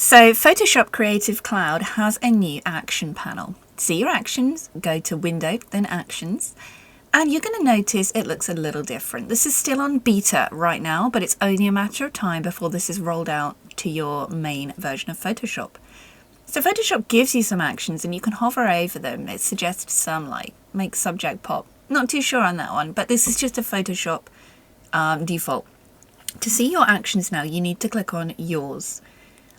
So Photoshop Creative Cloud has a new action panel. See your actions, go to Window, then Actions, and you're going to notice it looks a little different. This is still on beta right now, but it's only a matter of time before this is rolled out to your main version of Photoshop. So Photoshop gives you some actions and you can hover over them. It suggests some like make subject pop. Not too sure on that one, but this is just a Photoshop default. To see your actions now, you need to click on Yours.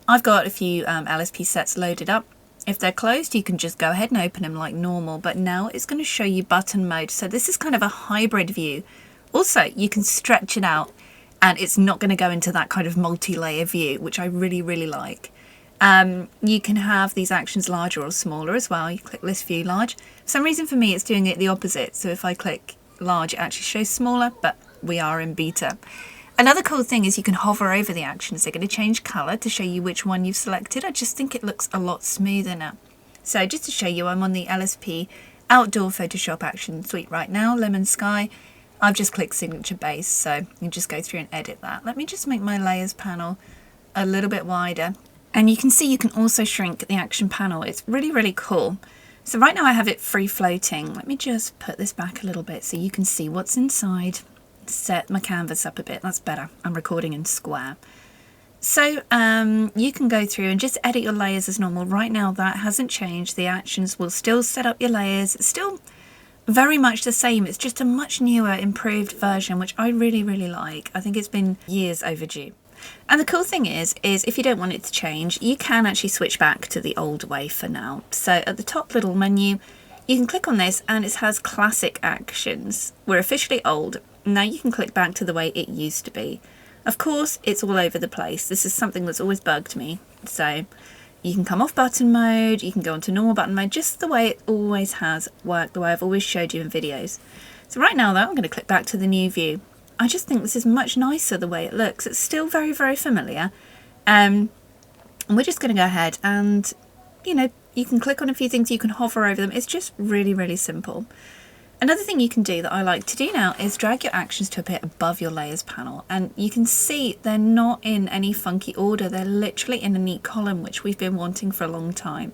I've got a few LSP sets loaded up. If they're closed, you can just go ahead and open them like normal, but now it's going to show you button mode. So this is kind of a hybrid view. Also, you can stretch it out and it's not going to go into that kind of multi-layer view, which I really, really like. You can have these actions larger or smaller as well. You click List View Large. For some reason for me, it's doing it the opposite. So if I click large, it actually shows smaller, but we are in beta. Another cool thing is you can hover over the actions. They're going to change colour to show you which one you've selected. I just think it looks a lot smoother now. So just to show you, I'm on the LSP Outdoor Photoshop Action Suite right now, Lemon Sky. I've just clicked Signature Base, so you just go through and edit that. Let me just make my layers panel a little bit wider. And you can see you can also shrink the action panel. It's really, really cool. So right now I have it free floating. Let me just put this back a little bit so you can see what's inside. Set my canvas up a bit, that's better. I'm recording in square. So you can go through and just edit your layers as normal. Right now that hasn't changed. The actions will still set up your layers. It's still very much the same. It's just a much newer, improved version, which I really, really like. I think it's been years overdue. And the cool thing is if you don't want it to change, you can actually switch back to the old way for now. So at the top little menu, you can click on this and it has classic actions. We're officially old. Now you can click back to the way it used to be. Of course, it's all over the place. This is something that's always bugged me. So you can come off button mode, you can go onto normal button mode, just the way it always has worked, the way I've always showed you in videos. So right now though, I'm going to click back to the new view. I just think this is much nicer the way it looks. It's still very, very familiar. And we're just going to go ahead and, you know, you can click on a few things, you can hover over them. It's just really, really simple. Another thing you can do that I like to do now is drag your actions to a bit above your layers panel, and you can see they're not in any funky order. They're literally in a neat column, which we've been wanting for a long time.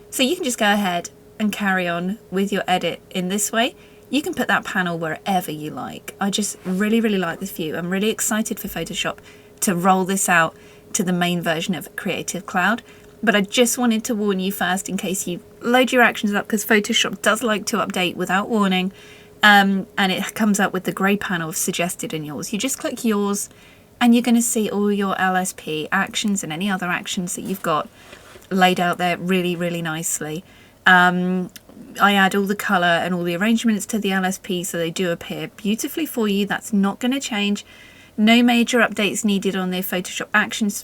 So you can just go ahead and carry on with your edit in this way. You can put that panel wherever you like. I just really, really like this view. I'm really excited for Photoshop to roll this out to the main version of Creative Cloud. But I just wanted to warn you first in case you load your actions up, because Photoshop does like to update without warning, and it comes up with the grey panel of suggested in yours. You just click yours and you're going to see all your LSP actions and any other actions that you've got laid out there really, really nicely. I add all the colour and all the arrangements to the LSP so they do appear beautifully for you. That's not going to change. No major updates needed on the Photoshop actions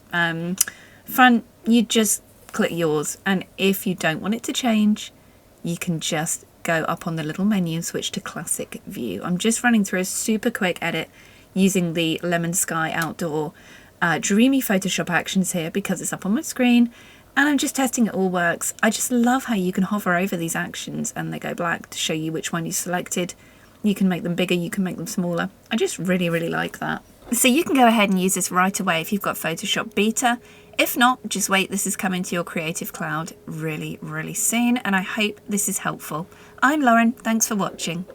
front. You just click yours, and if you don't want it to change, you can just go up on the little menu and switch to classic view. I'm just running through a super quick edit using the Lemon Sky Outdoor dreamy Photoshop actions here because it's up on my screen, and I'm just testing it all works. I just love how you can hover over these actions and they go black to show you which one you selected. You can make them bigger, you can make them smaller. I just really, really like that. So you can go ahead and use this right away if you've got Photoshop Beta. If not, just wait, this is coming to your Creative Cloud really, really soon, and I hope this is helpful. I'm Lauren, thanks for watching.